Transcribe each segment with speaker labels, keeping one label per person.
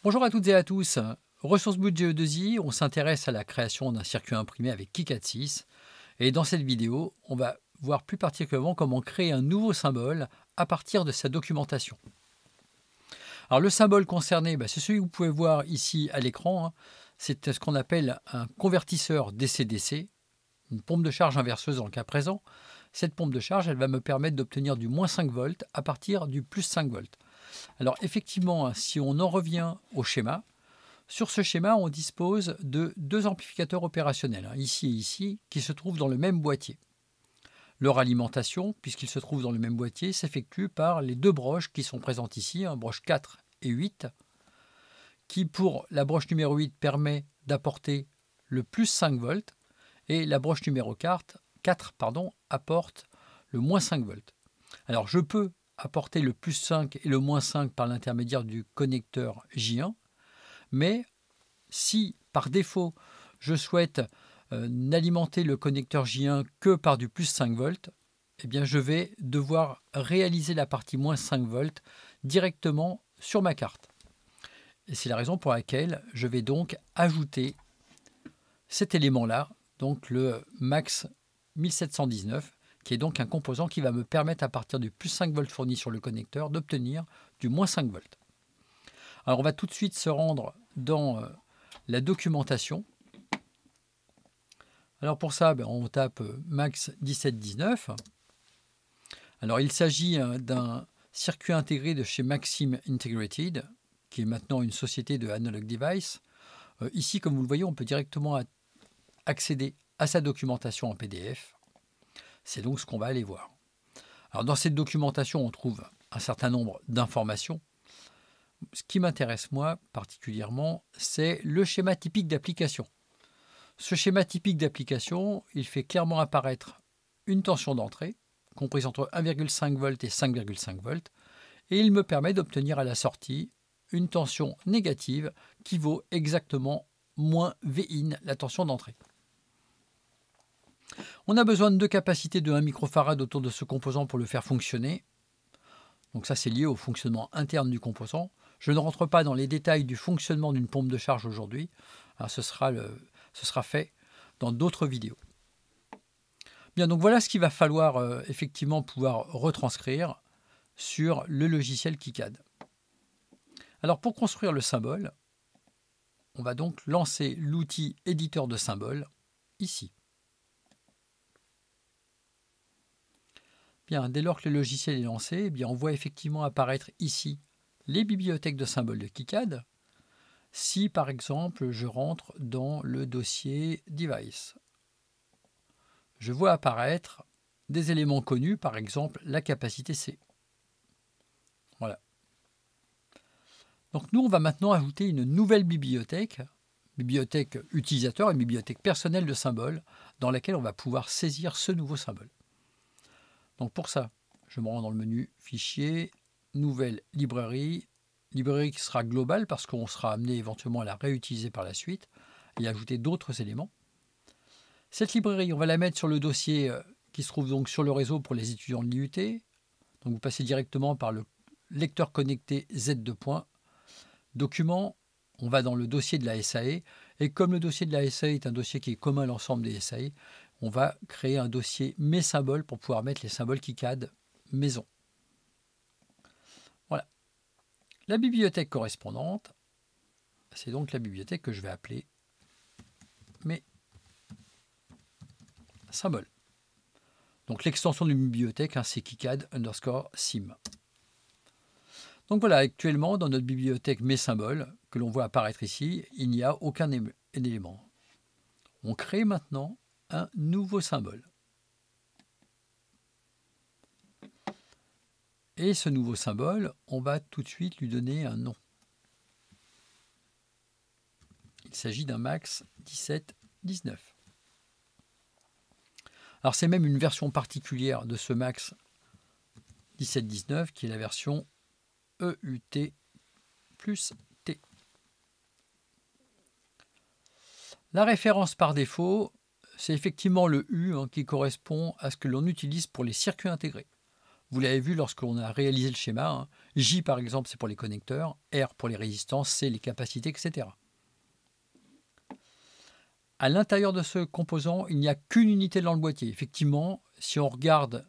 Speaker 1: Bonjour à toutes et à tous. Ressources Boot GE2I, on s'intéresse à la création d'un circuit imprimé avec KiCad 6. Et dans cette vidéo, on va voir plus particulièrement comment créer un nouveau symbole à partir de sa documentation. Alors le symbole concerné, c'est celui que vous pouvez voir ici à l'écran. C'est ce qu'on appelle un convertisseur DC-DC, une pompe de charge inverseuse dans le cas présent. Cette pompe de charge, elle va me permettre d'obtenir du moins 5 volts à partir du plus 5 volts. Alors effectivement, si on en revient au schéma, sur ce schéma, on dispose de deux amplificateurs opérationnels, ici et ici, qui se trouvent dans le même boîtier. Leur alimentation, puisqu'ils se trouvent dans le même boîtier, s'effectue par les deux broches qui sont présentes ici, broche 4 et 8, qui pour la broche numéro 8 permet d'apporter le plus 5 volts, et la broche numéro 4 apporte le moins 5 volts. Alors je peux apporter le plus 5 et le moins 5 par l'intermédiaire du connecteur J1, mais si par défaut je souhaite n'alimenter le connecteur J1 que par du plus 5 volts, eh bien je vais devoir réaliser la partie moins 5 volts directement sur ma carte. Et c'est la raison pour laquelle je vais donc ajouter cet élément-là, donc le Max 1719, qui est donc un composant qui va me permettre à partir du plus 5 volts fourni sur le connecteur d'obtenir du moins 5 volts. Alors on va tout de suite se rendre dans la documentation. Alors pour ça, on tape Max 1719. Alors il s'agit d'un circuit intégré de chez Maxim Integrated, qui est maintenant une société de Analog Device. Ici, comme vous le voyez, on peut directement accéder à sa documentation en PDF. C'est donc ce qu'on va aller voir. Alors dans cette documentation, on trouve un certain nombre d'informations. Ce qui m'intéresse moi particulièrement, c'est le schéma typique d'application. Ce schéma typique d'application, il fait clairement apparaître une tension d'entrée, comprise entre 1,5 V et 5,5 V, et il me permet d'obtenir à la sortie une tension négative qui vaut exactement moins Vin, la tension d'entrée. On a besoin de deux capacités de 1 microfarad autour de ce composant pour le faire fonctionner. Donc ça, c'est lié au fonctionnement interne du composant. Je ne rentre pas dans les détails du fonctionnement d'une pompe de charge aujourd'hui. Ce sera fait dans d'autres vidéos. Bien, donc voilà ce qu'il va falloir effectivement pouvoir retranscrire sur le logiciel KiCad. Alors pour construire le symbole, on va donc lancer l'outil éditeur de symboles ici. Bien, dès lors que le logiciel est lancé, on voit effectivement apparaître ici les bibliothèques de symboles de KiCad. Si par exemple je rentre dans le dossier Device, je vois apparaître des éléments connus, par exemple la capacité C. Voilà. Donc nous, on va maintenant ajouter une nouvelle bibliothèque utilisateur, une bibliothèque personnelle de symboles, dans laquelle on va pouvoir saisir ce nouveau symbole. Donc pour ça, je me rends dans le menu Fichier, Nouvelle librairie, librairie qui sera globale parce qu'on sera amené éventuellement à la réutiliser par la suite et ajouter d'autres éléments. Cette librairie, on va la mettre sur le dossier qui se trouve donc sur le réseau pour les étudiants de l'IUT. Donc vous passez directement par le lecteur connecté Z2. Document, on va dans le dossier de la SAE et comme le dossier de la SAE est un dossier qui est commun à l'ensemble des SAE, on va créer un dossier Mes symboles pour pouvoir mettre les symboles KiCad maison. Voilà. La bibliothèque correspondante, c'est donc la bibliothèque que je vais appeler Mes symboles. Donc l'extension d'une bibliothèque, c'est KiCad_sim. Donc voilà, actuellement dans notre bibliothèque Mes symboles, que l'on voit apparaître ici, il n'y a aucun élément. On crée maintenant un nouveau symbole. Et ce nouveau symbole, on va tout de suite lui donner un nom. Il s'agit d'un Max 1719. Alors c'est même une version particulière de ce Max 1719 qui est la version EUT plus T. La référence par défaut, c'est effectivement le U qui correspond à ce que l'on utilise pour les circuits intégrés. Vous l'avez vu lorsqu'on a réalisé le schéma, hein. J par exemple c'est pour les connecteurs, R pour les résistances, C les capacités, etc. À l'intérieur de ce composant, il n'y a qu'une unité dans le boîtier. Effectivement, si on regarde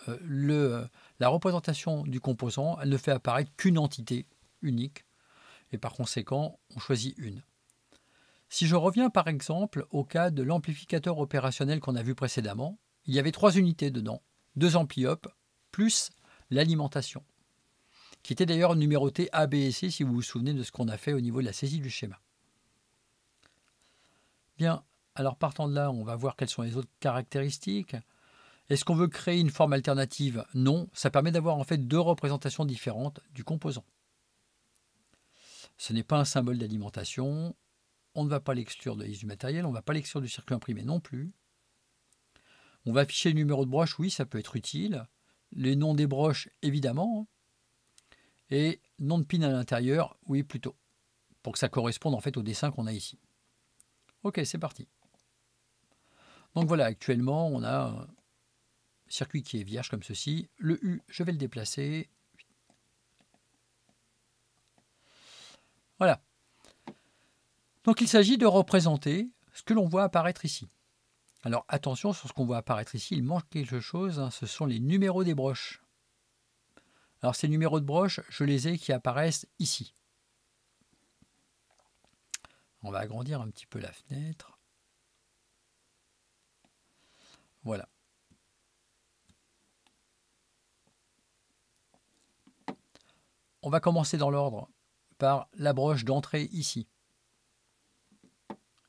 Speaker 1: la représentation du composant, elle ne fait apparaître qu'une entité unique, et par conséquent, on choisit une. Si je reviens par exemple au cas de l'amplificateur opérationnel qu'on a vu précédemment, il y avait 3 unités dedans, 2 ampli-up, plus l'alimentation, qui était d'ailleurs numérotée A, B et C, si vous vous souvenez de ce qu'on a fait au niveau de la saisie du schéma. Bien, alors partant de là, on va voir quelles sont les autres caractéristiques. Est-ce qu'on veut créer une forme alternative? Non, ça permet d'avoir en fait 2 représentations différentes du composant. Ce n'est pas un symbole d'alimentation, on ne va pas l'exclure de la liste du matériel, on ne va pas l'exclure du circuit imprimé non plus. On va afficher le numéro de broche, oui, ça peut être utile. Les noms des broches, évidemment. Et nom de pin à l'intérieur, oui, plutôt. Pour que ça corresponde en fait au dessin qu'on a ici. Ok, c'est parti. Donc voilà, actuellement, on a un circuit qui est vierge comme ceci. Le U, je vais le déplacer. Voilà. Donc il s'agit de représenter ce que l'on voit apparaître ici. Alors attention, sur ce qu'on voit apparaître ici, il manque quelque chose, hein, ce sont les numéros des broches. Alors ces numéros de broches, je les ai qui apparaissent ici. On va agrandir un petit peu la fenêtre. Voilà. On va commencer dans l'ordre par la broche d'entrée ici.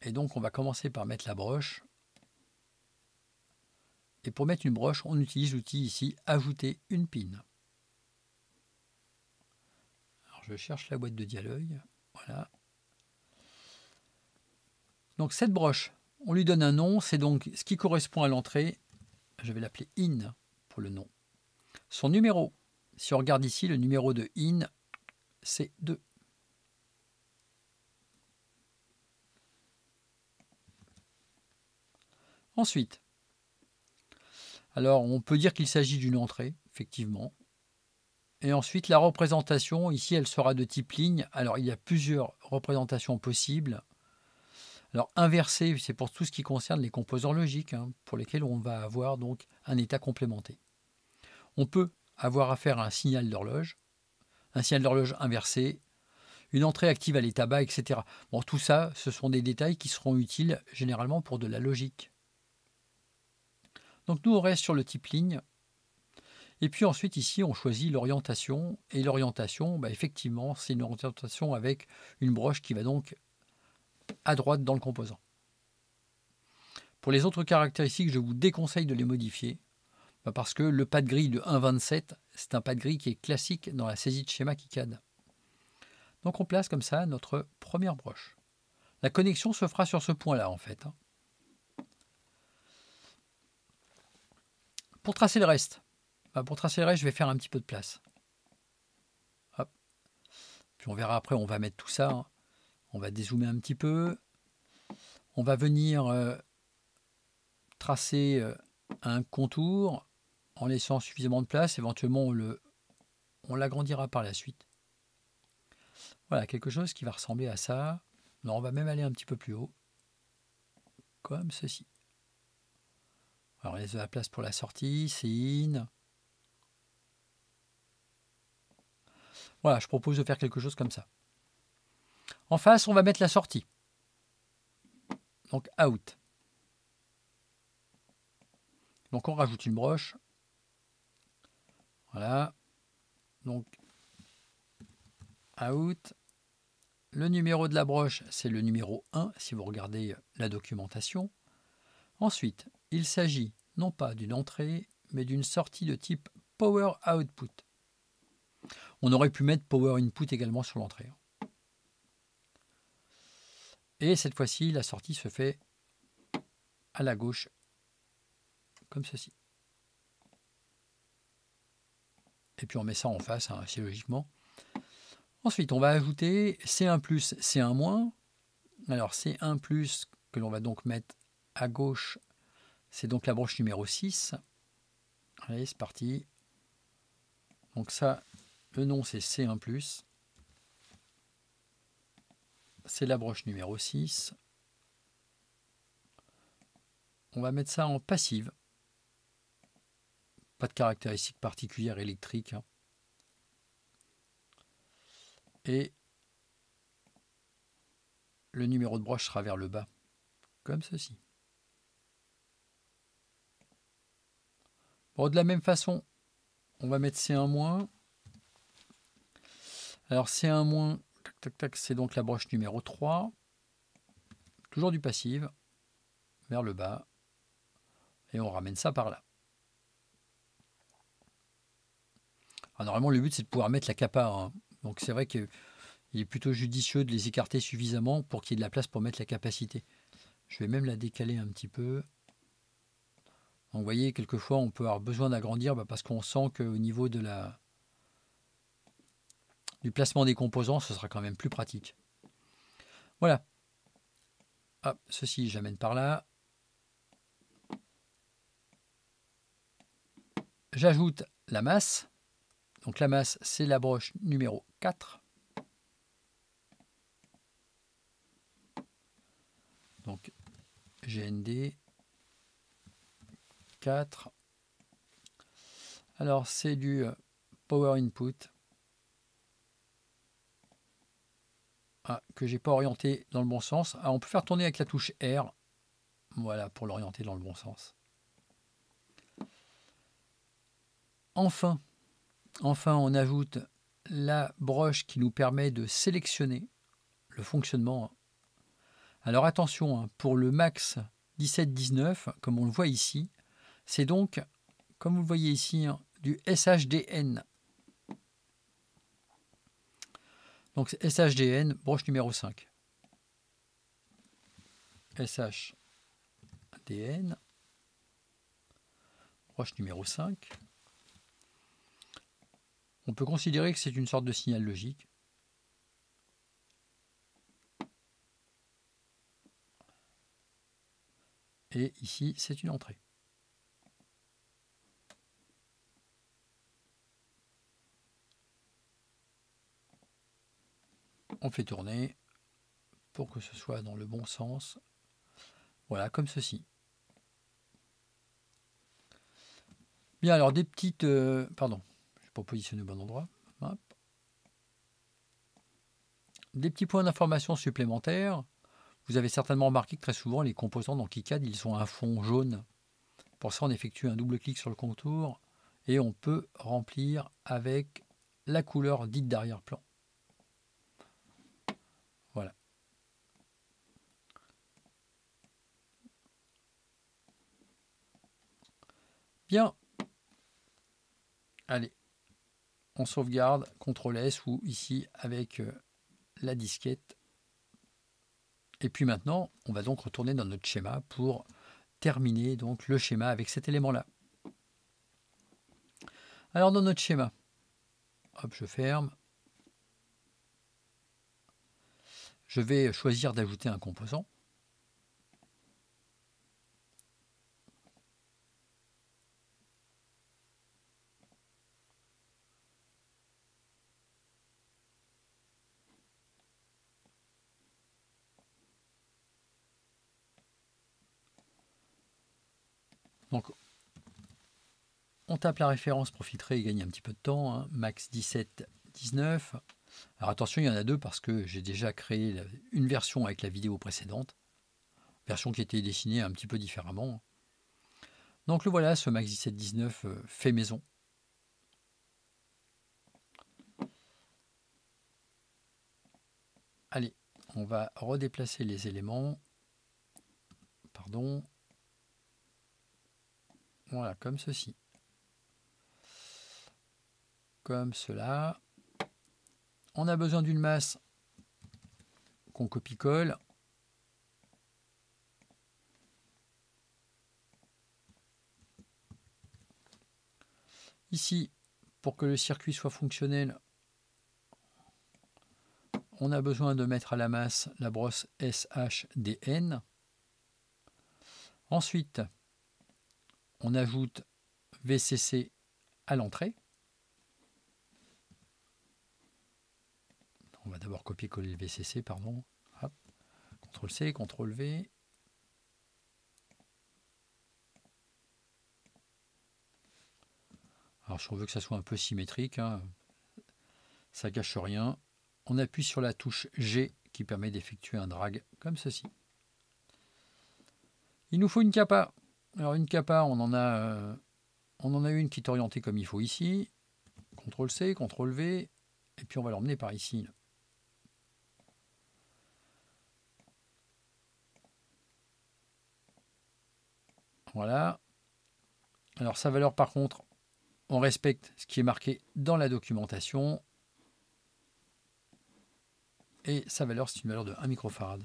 Speaker 1: Et donc on va commencer par mettre la broche. Et pour mettre une broche, on utilise l'outil ici, ajouter une pin. Alors je cherche la boîte de dialogue. Voilà. Donc cette broche, on lui donne un nom, c'est donc ce qui correspond à l'entrée. Je vais l'appeler IN pour le nom. Son numéro, si on regarde ici, le numéro de IN, c'est 2. Ensuite, alors on peut dire qu'il s'agit d'une entrée, effectivement. Et ensuite, la représentation, ici, elle sera de type ligne. Alors, il y a plusieurs représentations possibles. Alors, inversée, c'est pour tout ce qui concerne les composants logiques, hein, pour lesquels on va avoir donc un état complémenté. On peut avoir affaire à un signal d'horloge inversé, une entrée active à l'état bas, etc. Bon, tout ça, ce sont des détails qui seront utiles généralement pour de la logique. Donc, nous, on reste sur le type ligne. Et puis ensuite, ici, on choisit l'orientation. Et l'orientation, effectivement, c'est une orientation avec une broche qui va donc à droite dans le composant. Pour les autres caractéristiques, je vous déconseille de les modifier parce que le pas de grille de 1,27, c'est un pas de grille qui est classique dans la saisie de schéma KiCad. Donc on place comme ça notre première broche. La connexion se fera sur ce point-là en fait. Pour tracer le reste, je vais faire un petit peu de place. Hop. Puis on verra après, on va mettre tout ça. Hein. On va dézoomer un petit peu. On va venir tracer un contour en laissant suffisamment de place. Éventuellement, on l'agrandira par la suite. Voilà, quelque chose qui va ressembler à ça. Non, on va même aller un petit peu plus haut. Comme ceci. Alors, on laisse de la place pour la sortie. C'est in. Voilà, je propose de faire quelque chose comme ça. En face, on va mettre la sortie. Donc, out. Donc, on rajoute une broche. Voilà. Donc, out. Le numéro de la broche, c'est le numéro 1, si vous regardez la documentation. Ensuite, il s'agit non pas d'une entrée, mais d'une sortie de type Power Output. On aurait pu mettre Power Input également sur l'entrée. Et cette fois-ci, la sortie se fait à la gauche, comme ceci. Et puis on met ça en face, hein, assez logiquement. Ensuite, on va ajouter C1+, C1-. Alors C1+, que l'on va donc mettre à gauche, c'est donc la broche numéro 6. Allez, c'est parti. Donc ça, le nom c'est C1+. C'est la broche numéro 6. On va mettre ça en passive. Pas de caractéristiques particulières électriques. Hein. Et le numéro de broche sera vers le bas, comme ceci. Bon, de la même façon, on va mettre C1-. Alors C1-, tac, tac, tac, c'est donc la broche numéro 3. Toujours du passive, vers le bas. Et on ramène ça par là. Alors, normalement, le but, c'est de pouvoir mettre la capa. Hein. Donc c'est vrai qu'il est plutôt judicieux de les écarter suffisamment pour qu'il y ait de la place pour mettre la capacité. Je vais même la décaler un petit peu. Donc vous voyez, quelquefois, on peut avoir besoin d'agrandir parce qu'on sent qu'au niveau de du placement des composants, ce sera quand même plus pratique. Voilà. Hop, ceci, j'amène par là. J'ajoute la masse. Donc la masse, c'est la broche numéro 4. Donc GND 4. Alors c'est du Power Input. Que j'ai pas orienté dans le bon sens. On peut faire tourner avec la touche R. Voilà, pour l'orienter dans le bon sens. Enfin, on ajoute la broche qui nous permet de sélectionner le fonctionnement. Alors attention, pour le max 1719, comme on le voit ici, c'est donc, comme vous le voyez ici, du SHDN. Donc SHDN, broche numéro 5. SHDN, broche numéro 5. On peut considérer que c'est une sorte de signal logique. Et ici, c'est une entrée. On fait tourner pour que ce soit dans le bon sens. Voilà, comme ceci. Bien, alors des petites... pardon, je ne vais pas positionner au bon endroit. Hop. Des petits points d'information supplémentaires. Vous avez certainement remarqué que très souvent, les composants dans KiCad, ils ont un fond jaune. Pour ça, on effectue un double clic sur le contour et on peut remplir avec la couleur dite d'arrière-plan. Voilà. Bien. Allez. On sauvegarde, CTRL S ou ici avec la disquette. Et puis maintenant, on va donc retourner dans notre schéma pour terminer donc le schéma avec cet élément-là. Alors dans notre schéma, hop, je ferme. Je vais choisir d'ajouter un composant. Donc, on tape la référence pour filtrer et gagner un petit peu de temps. Hein. Max 17, 19. Alors attention, il y en a deux parce que j'ai déjà créé une version avec la vidéo précédente. Version qui était dessinée un petit peu différemment. Donc le voilà, ce Max 17, 19 fait maison. Allez, on va redéplacer les éléments. Pardon. Voilà, comme ceci. Comme cela. On a besoin d'une masse qu'on copie-colle. Ici, pour que le circuit soit fonctionnel, on a besoin de mettre à la masse la brosse SHDN. Ensuite, on ajoute VCC à l'entrée. On va d'abord copier-coller le VCC, pardon. Hop. CTRL-C, CTRL-V. Alors si on veut que ça soit un peu symétrique, hein, ça gâche rien. On appuie sur la touche G qui permet d'effectuer un drag comme ceci. Il nous faut une capa. Alors une capa, on en a une qui est orientée comme il faut ici. CTRL-C, CTRL-V, et puis on va l'emmener par ici. Voilà. Alors sa valeur par contre, on respecte ce qui est marqué dans la documentation. Et sa valeur, c'est une valeur de 1 microfarad.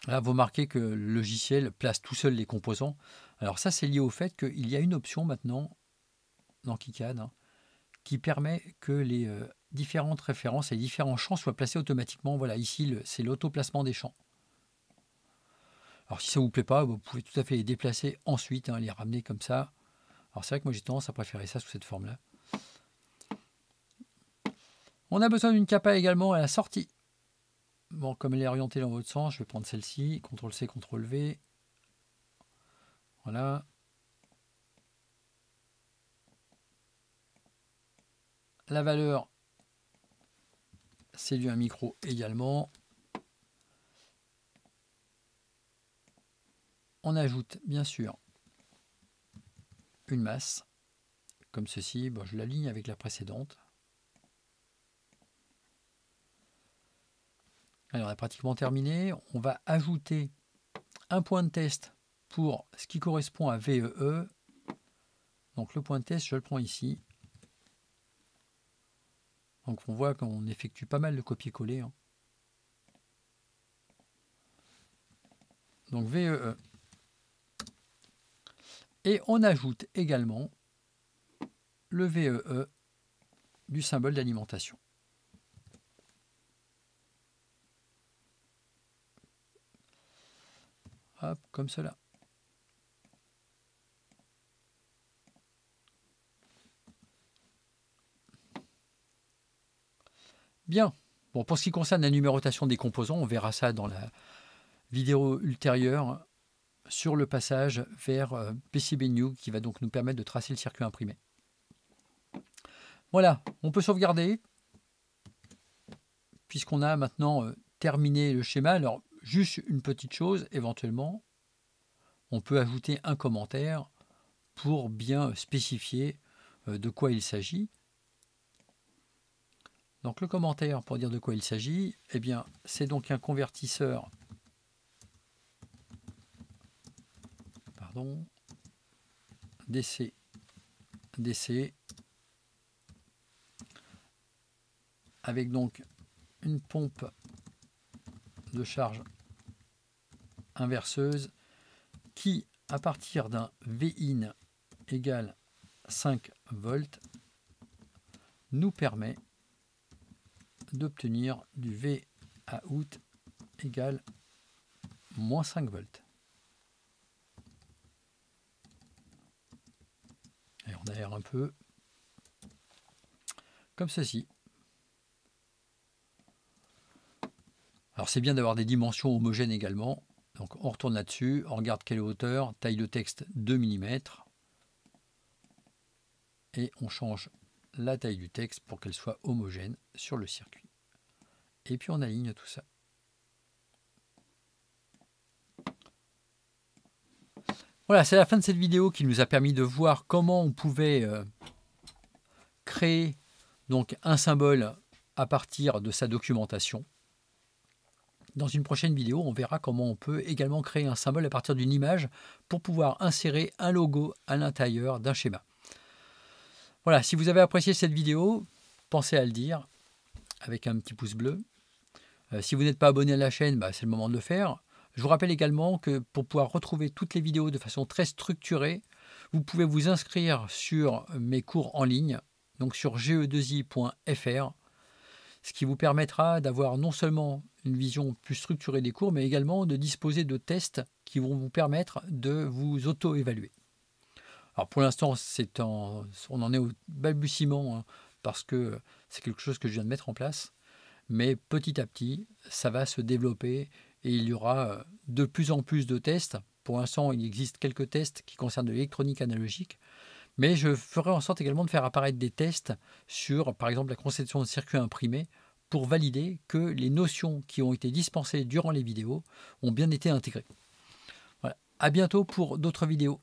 Speaker 1: Là, vous remarquez que le logiciel place tout seul les composants. Alors ça, c'est lié au fait qu'il y a une option maintenant dans KiCad hein, qui permet que les différentes références et les différents champs soient placés automatiquement. Voilà, ici, c'est l'auto-placement des champs. Alors si ça ne vous plaît pas, vous pouvez tout à fait les déplacer ensuite, hein, les ramener comme ça. Alors c'est vrai que moi j'ai tendance à préférer ça sous cette forme-là. On a besoin d'une capa également à la sortie. Bon, comme elle est orientée dans votre sens, je vais prendre celle-ci, CTRL-C, CTRL-V. Voilà. La valeur, c'est du 1 micro également. On ajoute bien sûr une masse, comme ceci. Bon, je l'aligne avec la précédente. Alors, on a pratiquement terminé. On va ajouter un point de test pour ce qui correspond à VEE. Donc, le point de test, je le prends ici. Donc, on voit qu'on effectue pas mal de copier-coller. Hein. Donc, VEE. Et on ajoute également le VEE du symbole d'alimentation. Hop, comme cela. Bien. Bon, pour ce qui concerne la numérotation des composants, on verra ça dans la vidéo ultérieure sur le passage vers PCBnew qui va donc nous permettre de tracer le circuit imprimé. Voilà, on peut sauvegarder puisqu'on a maintenant terminé le schéma. Alors, juste une petite chose, éventuellement, on peut ajouter un commentaire pour bien spécifier de quoi il s'agit. Donc, le commentaire pour dire de quoi il s'agit, eh bien, c'est donc un convertisseur DC avec donc une pompe de charge inverseuse qui, à partir d'un Vin égale 5 volts, nous permet d'obtenir du Vout égale moins 5 volts. Et on aère un peu comme ceci. Alors c'est bien d'avoir des dimensions homogènes également. Donc on retourne là-dessus, on regarde quelle hauteur, taille de texte 2 mm. Et on change la taille du texte pour qu'elle soit homogène sur le circuit. Et puis on aligne tout ça. Voilà, c'est la fin de cette vidéo qui nous a permis de voir comment on pouvait créer donc un symbole à partir de sa documentation. Dans une prochaine vidéo, on verra comment on peut également créer un symbole à partir d'une image pour pouvoir insérer un logo à l'intérieur d'un schéma. Voilà, si vous avez apprécié cette vidéo, pensez à le dire avec un petit pouce bleu. Si vous n'êtes pas abonné à la chaîne, c'est le moment de le faire. Je vous rappelle également que pour pouvoir retrouver toutes les vidéos de façon très structurée, vous pouvez vous inscrire sur mes cours en ligne, donc sur ge2i.fr, ce qui vous permettra d'avoir non seulement une vision plus structurée des cours, mais également de disposer de tests qui vont vous permettre de vous auto-évaluer. Alors pour l'instant, on en est au balbutiement, hein, parce que c'est quelque chose que je viens de mettre en place. Mais petit à petit, ça va se développer et il y aura de plus en plus de tests. Pour l'instant, il existe quelques tests qui concernent de l'électronique analogique, mais je ferai en sorte également de faire apparaître des tests sur, par exemple, la conception de circuits imprimés pour valider que les notions qui ont été dispensées durant les vidéos ont bien été intégrées. Voilà. À bientôt pour d'autres vidéos.